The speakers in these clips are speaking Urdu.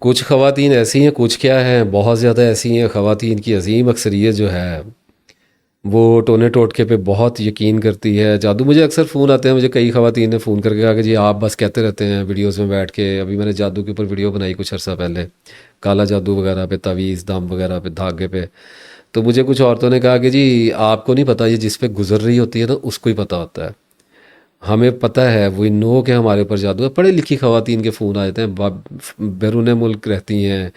کچھ خواتین ایسی ہیں، کچھ کیا ہیں، بہت زیادہ ایسی ہیں خواتین کی عظیم اکثریت جو ہے وہ ٹونے ٹوٹکے پہ بہت یقین کرتی ہے. جادو، مجھے اکثر فون آتے ہیں، مجھے کئی خواتین نے فون کر کے کہا کہ جی آپ بس کہتے رہتے ہیں ویڈیوز میں بیٹھ کے. ابھی میں نے جادو کے اوپر ویڈیو بنائی کچھ عرصہ پہلے، کالا جادو وغیرہ پہ، تعویذ دم وغیرہ پہ، دھاگے پہ. تو مجھے کچھ عورتوں نے کہا کہ جی آپ کو نہیں پتہ، یہ جس پہ گزر رہی ہوتی ہے نا اس کو ہی پتہ ہوتا ہے. ہمیں پتہ ہے، وہ نو کہ ہمارے اوپر جادو ہے. پڑھی لکھی خواتین کے فون آ جاتے ہیں، بیرون ملک رہتی ہیں،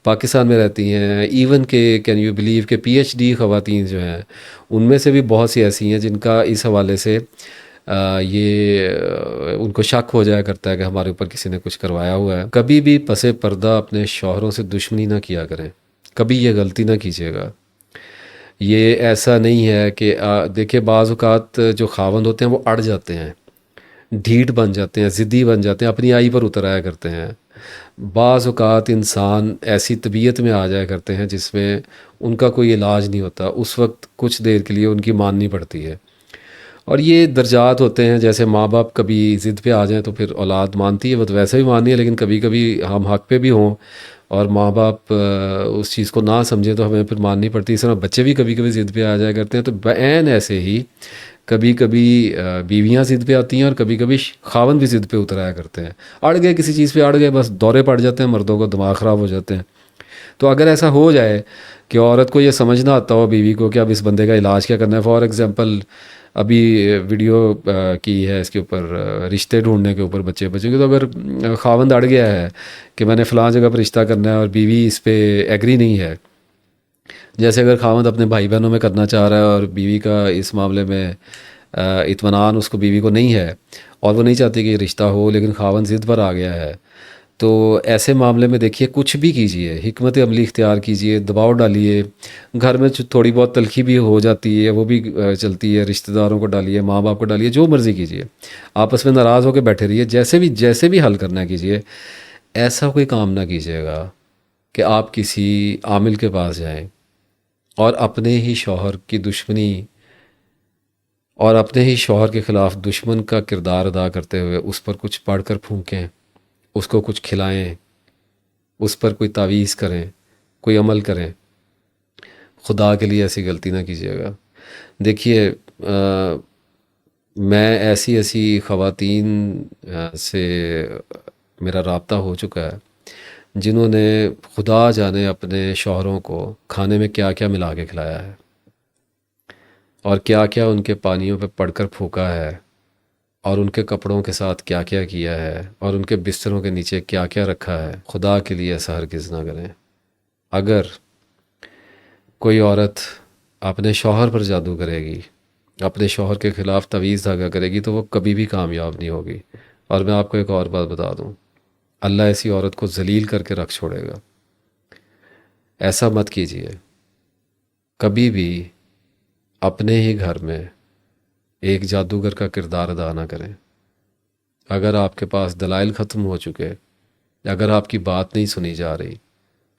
پاکستان میں رہتی ہیں. ایون کہ کین یو بلیو کہ پی ایچ ڈی خواتین جو ہیں ان میں سے بھی بہت سی ایسی ہیں جن کا اس حوالے سے ان کو شک ہو جایا کرتا ہے کہ ہمارے اوپر کسی نے کچھ کروایا ہوا ہے. کبھی بھی پس پردہ اپنے شوہروں سے دشمنی نہ کیا کریں، کبھی یہ غلطی نہ کیجیے گا. یہ ایسا نہیں ہے کہ دیکھیں بعض اوقات جو خاوند ہوتے ہیں وہ اڑ جاتے ہیں، ڈھیٹ بن جاتے ہیں، ضدی بن جاتے ہیں، اپنی آئی پر اتر آیا کرتے ہیں. بعض اوقات انسان ایسی طبیعت میں آ جایا کرتے ہیں جس میں ان کا کوئی علاج نہیں ہوتا، اس وقت کچھ دیر کے لیے ان کی ماننی پڑتی ہے. اور یہ درجات ہوتے ہیں، جیسے ماں باپ کبھی ضد پہ آ جائیں تو پھر اولاد مانتی ہے، وہ تو ویسے بھی ماننی ہے، لیکن کبھی کبھی ہم حق پہ بھی ہوں اور ماں باپ اس چیز کو نہ سمجھیں تو ہمیں پھر ماننی پڑتی ہے. اس طرح بچے بھی کبھی کبھی ضد پہ آ جایا کرتے ہیں. تو بعین ایسے ہی کبھی کبھی بیویاں ضد پہ آتی ہیں اور کبھی کبھی خاوند بھی ضد پہ اترایا کرتے ہیں. اڑ گئے کسی چیز پہ، اڑ گئے، بس دورے پڑ جاتے ہیں، مردوں کو دماغ خراب ہو جاتے ہیں. تو اگر ایسا ہو جائے کہ عورت کو یہ سمجھنا آتا ہو بیوی کو کہ اب اس بندے کا علاج کیا کرنا ہے. فار ایگزامپل ابھی ویڈیو کی ہے اس کے اوپر، رشتے ڈھونڈنے کے اوپر بچے بچوں کے. تو اگر خاوند اڑ گیا ہے کہ میں نے فلاں جگہ پر رشتہ کرنا ہے اور بیوی اس پہ ایگری نہیں ہے، جیسے اگر خاوند اپنے بھائی بہنوں میں کرنا چاہ رہا ہے اور بیوی کا اس معاملے میں اطمینان اس کو بیوی کو نہیں ہے اور وہ نہیں چاہتی کہ یہ رشتہ ہو، لیکن خاوند ضد پر آ گیا ہے، تو ایسے معاملے میں دیکھیے کچھ بھی کیجیے، حکمت عملی اختیار کیجیے، دباؤ ڈالیے. گھر میں تھوڑی بہت تلخی بھی ہو جاتی ہے، وہ بھی چلتی ہے، رشتہ داروں کو ڈالیے، ماں باپ کو ڈالیے، جو مرضی کیجیے. آپس میں ناراض ہو کے بیٹھے رہیے، جیسے بھی حل کرنا کیجیے. ایسا کوئی کام نہ کیجیے گا کہ آپ کسی عامل کے پاس جائیں اور اپنے ہی شوہر کی دشمنی اور اپنے ہی شوہر کے خلاف دشمن کا کردار ادا کرتے ہوئے اس پر کچھ پڑھ کر پھونکیں، اس کو کچھ کھلائیں، اس پر کوئی تعویذ کریں، کوئی عمل کریں. خدا کے لیے ایسی غلطی نہ کیجیے گا. دیکھیے میں ایسی خواتین سے میرا رابطہ ہو چکا ہے جنہوں نے خدا جانے اپنے شوہروں کو کھانے میں کیا کیا ملا کے کھلایا ہے اور کیا کیا ان کے پانیوں پہ پڑھ کر پھونکا ہے اور ان کے کپڑوں کے ساتھ کیا کیا کیا ہے اور ان کے بستروں کے نیچے کیا کیا رکھا ہے. خدا کے لیے ایسا ہرگز نہ کریں. اگر کوئی عورت اپنے شوہر پر جادو کرے گی، اپنے شوہر کے خلاف تعویذ دھاگا کرے گی، تو وہ کبھی بھی کامیاب نہیں ہوگی. اور میں آپ کو ایک اور بات بتا دوں، اللہ ایسی عورت کو ذلیل کر کے رکھ چھوڑے گا. ایسا مت کیجیے. کبھی بھی اپنے ہی گھر میں ایک جادوگر کا کردار ادا نہ کریں. اگر آپ کے پاس دلائل ختم ہو چکے، اگر آپ کی بات نہیں سنی جا رہی،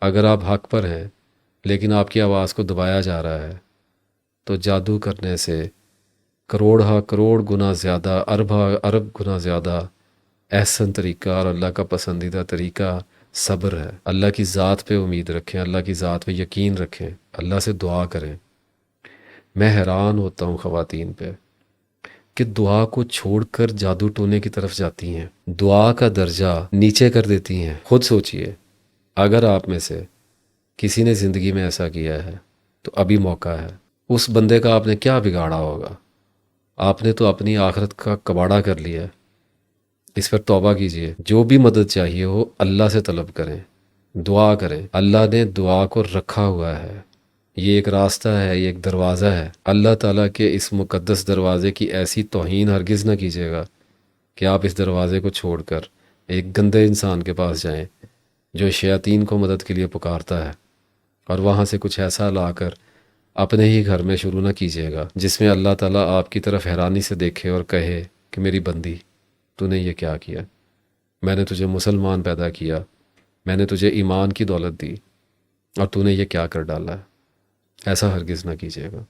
اگر آپ حق پر ہیں لیکن آپ کی آواز کو دبایا جا رہا ہے، تو جادو کرنے سے کروڑ ہا کروڑ گنا زیادہ، ارب ہا ارب گنا زیادہ احسن طریقہ اور اللہ کا پسندیدہ طریقہ صبر ہے. اللہ کی ذات پہ امید رکھیں، اللہ کی ذات پہ یقین رکھیں، اللہ سے دعا کریں. میں حیران ہوتا ہوں خواتین پہ کہ دعا کو چھوڑ کر جادو ٹونے کی طرف جاتی ہیں، دعا کا درجہ نیچے کر دیتی ہیں. خود سوچئے، اگر آپ میں سے کسی نے زندگی میں ایسا کیا ہے تو ابھی موقع ہے. اس بندے کا آپ نے کیا بگاڑا ہوگا؟ آپ نے تو اپنی آخرت کا کباڑہ کر لیا. اس پر توبہ کیجئے. جو بھی مدد چاہیے ہو اللہ سے طلب کریں، دعا کریں. اللہ نے دعا کو رکھا ہوا ہے. یہ ایک راستہ ہے، یہ ایک دروازہ ہے. اللہ تعالیٰ کے اس مقدس دروازے کی ایسی توہین ہرگز نہ کیجیے گا کہ آپ اس دروازے کو چھوڑ کر ایک گندے انسان کے پاس جائیں جو شیاطین کو مدد کے لیے پکارتا ہے، اور وہاں سے کچھ ایسا لا کر اپنے ہی گھر میں شروع نہ کیجیے گا جس میں اللہ تعالیٰ آپ کی طرف حیرانی سے دیکھے اور کہے کہ میری بندی، تو نے یہ کیا کیا؟ میں نے تجھے مسلمان پیدا کیا، میں نے تجھے ایمان کی دولت دی، اور تو نے یہ کیا کر ڈالا ہے؟ ایسا ہرگز نہ کیجیے گا.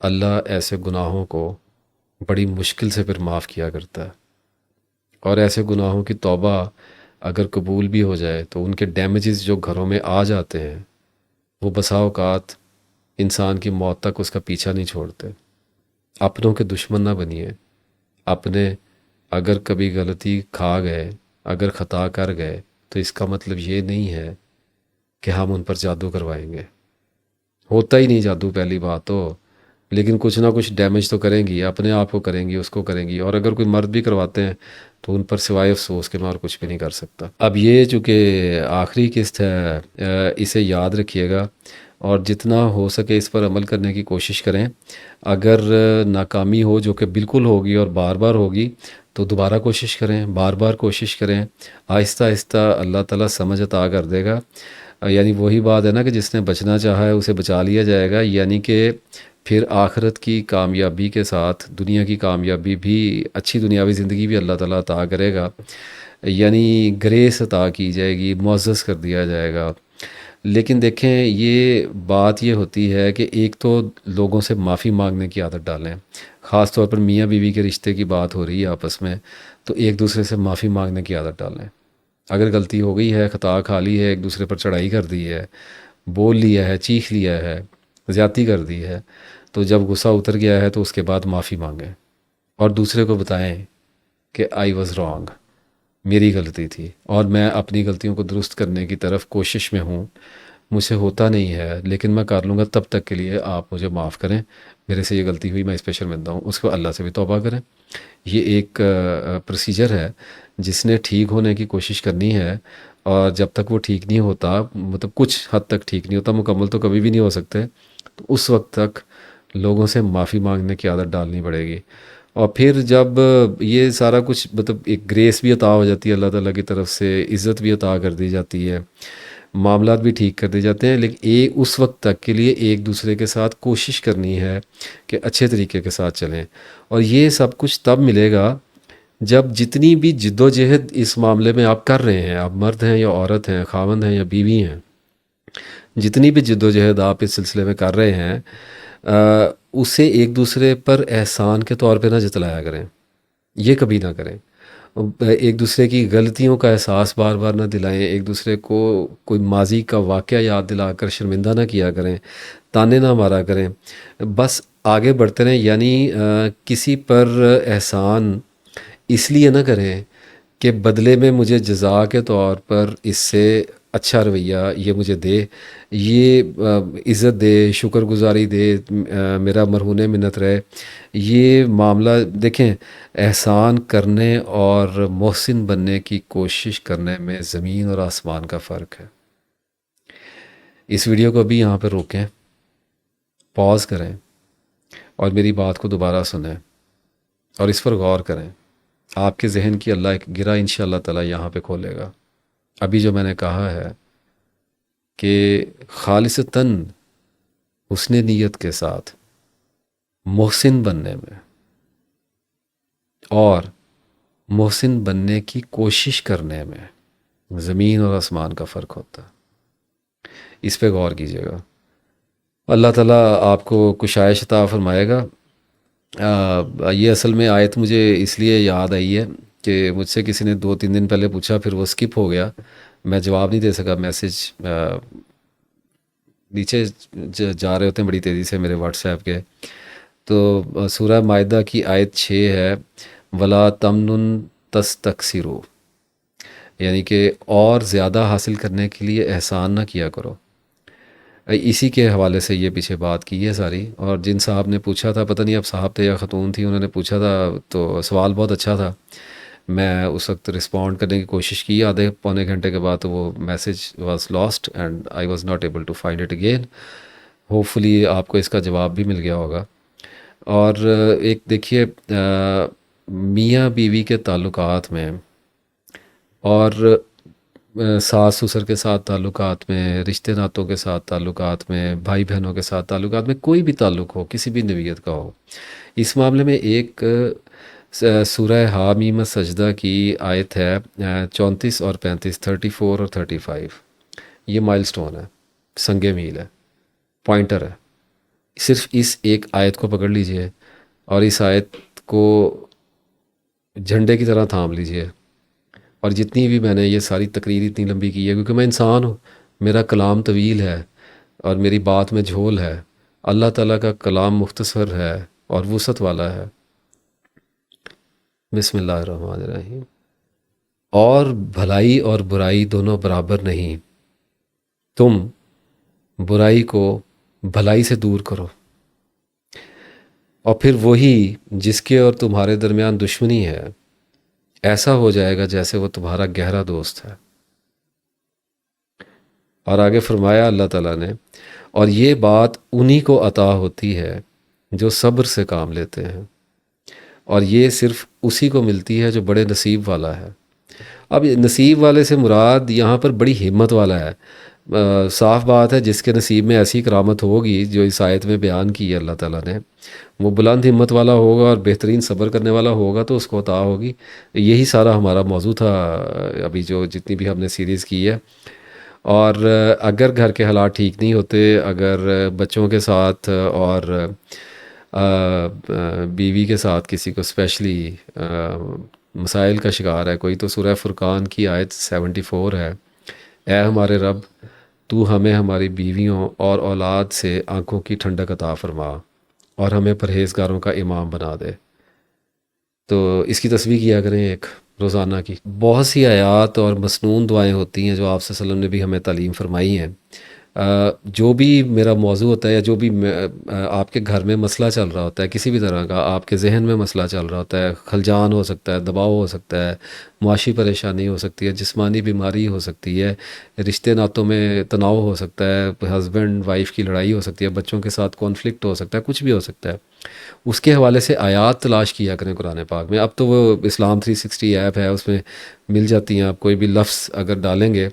اللہ ایسے گناہوں کو بڑی مشکل سے پھر معاف کیا کرتا ہے، اور ایسے گناہوں کی توبہ اگر قبول بھی ہو جائے تو ان کے ڈیمیجز جو گھروں میں آ جاتے ہیں وہ بسا اوقات انسان کی موت تک اس کا پیچھا نہیں چھوڑتے۔ اپنوں کے دشمن نہ بنیے۔ اپنے اگر کبھی غلطی کھا گئے، اگر خطا کر گئے، تو اس کا مطلب یہ نہیں ہے کہ ہم ان پر جادو کروائیں گے۔ ہوتا ہی نہیں جادو، پہلی بات تو، لیکن کچھ نہ کچھ ڈیمیج تو کریں گی، اپنے آپ کو کریں گی، اس کو کریں گی، اور اگر کوئی مرد بھی کرواتے ہیں تو ان پر سوائے افسوس کے میں اور کچھ بھی نہیں کر سکتا۔ اب یہ چونکہ آخری قسط ہے، اسے یاد رکھیے گا اور جتنا ہو سکے اس پر عمل کرنے کی کوشش کریں۔ اگر ناکامی ہو، جو کہ بالکل ہوگی اور بار بار ہوگی، تو دوبارہ کوشش کریں، بار بار کوشش کریں، آہستہ آہستہ اللہ تعالیٰ سمجھ عطا کر دے گا۔ یعنی وہی بات ہے نا کہ جس نے بچنا چاہا ہے اسے بچا لیا جائے گا، یعنی کہ پھر آخرت کی کامیابی کے ساتھ دنیا کی کامیابی بھی، اچھی دنیاوی زندگی بھی اللہ تعالیٰ عطا کرے گا، یعنی گریس عطا کی جائے گی، معزز کر دیا جائے گا۔ لیکن دیکھیں، یہ بات یہ ہوتی ہے کہ ایک تو لوگوں سے معافی مانگنے کی عادت ڈالیں، خاص طور پر میاں بیوی کے رشتے کی بات ہو رہی ہے آپس میں، تو ایک دوسرے سے معافی مانگنے کی عادت ڈالیں۔ اگر غلطی ہو گئی ہے، خطا کھا لی ہے، ایک دوسرے پر چڑھائی کر دی ہے، بول لیا ہے، چیخ لیا ہے، زیادتی کر دی ہے، تو جب غصہ اتر گیا ہے تو اس کے بعد معافی مانگیں اور دوسرے کو بتائیں کہ آئی واز رانگ، میری غلطی تھی اور میں اپنی غلطیوں کو درست کرنے کی طرف کوشش میں ہوں، مجھ سے ہوتا نہیں ہے لیکن میں کر لوں گا، تب تک کے لیے آپ مجھے معاف کریں، میرے سے یہ غلطی ہوئی، میں اس پہ شرمندہ ہوں۔ اس کو اللہ سے بھی توبہ کریں۔ یہ ایک پروسیجر ہے جس نے ٹھیک ہونے کی کوشش کرنی ہے، اور جب تک وہ ٹھیک نہیں ہوتا، مطلب کچھ حد تک ٹھیک نہیں ہوتا، مکمل تو کبھی بھی نہیں ہو سکتے، تو اس وقت تک لوگوں سے معافی مانگنے کی عادت ڈالنی پڑے گی۔ اور پھر جب یہ سارا کچھ، مطلب ایک گریس بھی عطا ہو جاتی ہے اللہ تعالیٰ کی طرف سے، عزت بھی عطا کر دی جاتی ہے، معاملات بھی ٹھیک کر دی جاتے ہیں، لیکن اس وقت تک کے لیے ایک دوسرے کے ساتھ کوشش کرنی ہے کہ اچھے طریقے کے ساتھ چلیں۔ اور یہ سب کچھ تب ملے گا جب جتنی بھی جد و جہد اس معاملے میں آپ کر رہے ہیں، آپ مرد ہیں یا عورت ہیں، خاوند ہیں یا بیوی ہیں، جتنی بھی جد و جہد آپ اس سلسلے میں کر رہے ہیں، اسے ایک دوسرے پر احسان کے طور پہ نہ جتلایا کریں، یہ کبھی نہ کریں۔ ایک دوسرے کی غلطیوں کا احساس بار بار نہ دلائیں، ایک دوسرے کو کوئی ماضی کا واقعہ یاد دلا کر شرمندہ نہ کیا کریں، تانے نہ مارا کریں، بس آگے بڑھتے رہیں۔ یعنی کسی پر احسان اس لیے نہ کریں کہ بدلے میں مجھے جزا کے طور پر اس سے اچھا رویہ یہ مجھے دے، یہ عزت دے، شکر گزاری دے، میرا مرہون منت رہے۔ یہ معاملہ دیکھیں، احسان کرنے اور محسن بننے کی کوشش کرنے میں زمین اور آسمان کا فرق ہے۔ اس ویڈیو کو ابھی یہاں پہ روکیں، پاز کریں اور میری بات کو دوبارہ سنیں اور اس پر غور کریں۔ آپ کے ذہن کی اللہ ایک گرہ انشاءاللہ تعالی یہاں پہ کھولے گا۔ ابھی جو میں نے کہا ہے کہ خالصتاً حسن نیت کے ساتھ محسن بننے میں اور محسن بننے کی کوشش کرنے میں زمین اور آسمان کا فرق ہوتا ہے۔ اس پہ غور کیجیے گا، اللہ تعالیٰ آپ کو کشائش عطا فرمائے گا۔ یہ اصل میں آیت مجھے اس لیے یاد آئی ہے کہ مجھ سے کسی نے 2-3 دن پہلے پوچھا، پھر وہ سکپ ہو گیا، میں جواب نہیں دے سکا۔ میسج نیچے جا رہے ہوتے ہیں بڑی تیزی سے میرے واٹس ایپ کے، تو سورہ مائدہ کی آیت 6 ہے، وَلَا تَمْنُن تَسْتَكْثِرُوا، یعنی کہ اور زیادہ حاصل کرنے کے لیے احسان نہ کیا کرو۔ اسی کے حوالے سے یہ پیچھے بات کی ہے ساری۔ اور جن صاحب نے پوچھا تھا، پتہ نہیں اب صاحب تھے یا خاتون تھی، انہوں نے پوچھا تھا تو سوال بہت اچھا تھا، میں اس وقت رسپونڈ کرنے کی کوشش کی، آدھے پونے گھنٹے کے بعد وہ message was lost and I was not able to find it again. Hopefully آپ کو اس کا جواب بھی مل گیا ہوگا۔ اور ایک دیکھیے، میاں بیوی کے تعلقات میں اور ساس سسر کے ساتھ تعلقات میں، رشتہ ناتوں کے ساتھ تعلقات میں، بھائی بہنوں کے ساتھ تعلقات میں، کوئی بھی تعلق ہو، کسی بھی نوعیت کا ہو، اس معاملے میں ایک سورہ حامیم سجدہ کی آیت ہے 34 اور 35، 34 اور 35۔ یہ مائل سٹون ہے، سنگ میل ہے، پوائنٹر ہے۔ صرف اس ایک آیت کو پکڑ لیجئے اور اس آیت کو جھنڈے کی طرح تھام لیجئے اور جتنی بھی میں نے یہ ساری تقریر اتنی لمبی کی ہے کیونکہ میں انسان ہوں، میرا کلام طویل ہے اور میری بات میں جھول ہے، اللہ تعالیٰ کا کلام مختصر ہے اور وسعت والا ہے۔ بسم اللہ الرحمن الرحیم۔ اور بھلائی اور برائی دونوں برابر نہیں، تم برائی کو بھلائی سے دور کرو، اور پھر وہی جس کے اور تمہارے درمیان دشمنی ہے ایسا ہو جائے گا جیسے وہ تمہارا گہرا دوست ہے۔ اور آگے فرمایا اللہ تعالیٰ نے، اور یہ بات انہی کو عطا ہوتی ہے جو صبر سے کام لیتے ہیں، اور یہ صرف اسی کو ملتی ہے جو بڑے نصیب والا ہے۔ اب یہ نصیب والے سے مراد یہاں پر بڑی ہمت والا ہے۔ صاف بات ہے جس کے نصیب میں ایسی کرامت ہوگی جو اس آیت میں بیان کی ہے اللہ تعالیٰ نے، وہ بلند ہمت والا ہوگا اور بہترین صبر کرنے والا ہوگا تو اس کو عطا ہوگی۔ یہی سارا ہمارا موضوع تھا ابھی جو جتنی بھی ہم نے سیریز کی ہے۔ اور اگر گھر کے حالات ٹھیک نہیں ہوتے، اگر بچوں کے ساتھ اور بیوی کے ساتھ کسی کو اسپیشلی مسائل کا شکار ہے کوئی، تو سورہ فرقان کی آیت 74 ہے، اے ہمارے رب تو ہمیں ہماری بیویوں اور اولاد سے آنکھوں کی ٹھنڈک عطا فرما اور ہمیں پرہیزگاروں کا امام بنا دے۔ تو اس کی تسبیح کیا کریں ایک روزانہ کی۔ بہت سی آیات اور مسنون دعائیں ہوتی ہیں جو آپ صلی اللہ علیہ وسلم نے بھی ہمیں تعلیم فرمائی ہیں۔ جو بھی میرا موضوع ہوتا ہے یا جو بھی آپ کے گھر میں مسئلہ چل رہا ہوتا ہے کسی بھی طرح کا، آپ کے ذہن میں مسئلہ چل رہا ہوتا ہے، خلجان ہو سکتا ہے، دباؤ ہو سکتا ہے، معاشی پریشانی ہو سکتی ہے، جسمانی بیماری ہو سکتی ہے، رشتے ناتوں میں تناؤ ہو سکتا ہے، ہسبینڈ وائف کی لڑائی ہو سکتی ہے، بچوں کے ساتھ کانفلکٹ ہو سکتا ہے، کچھ بھی ہو سکتا ہے، اس کے حوالے سے آیات تلاش کیا کریں قرآن پاک میں۔ اب تو وہ اسلام 360 ایپ ہے، اس میں مل جاتی ہیں، آپ کوئی بھی لفظ اگر ڈالیں گے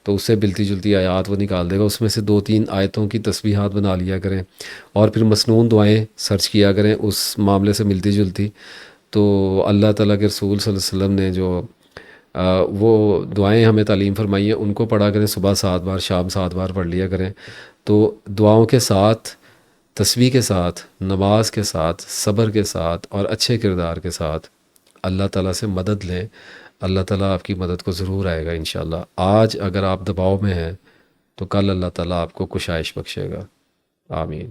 تو اس سے ملتی جلتی آیات وہ نکال دے گا، اس میں سے 2-3 آیتوں کی تسبیحات بنا لیا کریں اور پھر مسنون دعائیں سرچ کیا کریں اس معاملے سے ملتی جلتی۔ تو اللہ تعالیٰ کے رسول صلی اللہ علیہ وسلم نے جو وہ دعائیں ہمیں تعلیم فرمائی ہیں ان کو پڑھا کریں، صبح 7 بار، شام 7 بار پڑھ لیا کریں۔ تو دعاؤں کے ساتھ، تسبیح کے ساتھ، نماز کے ساتھ، صبر کے ساتھ اور اچھے کردار کے ساتھ اللہ تعالیٰ سے مدد لیں، اللہ تعالیٰ آپ کی مدد کو ضرور آئے گا انشاءاللہ۔ آج اگر آپ دباؤ میں ہیں تو کل اللہ تعالیٰ آپ کو کشائش بخشے گا۔ آمین۔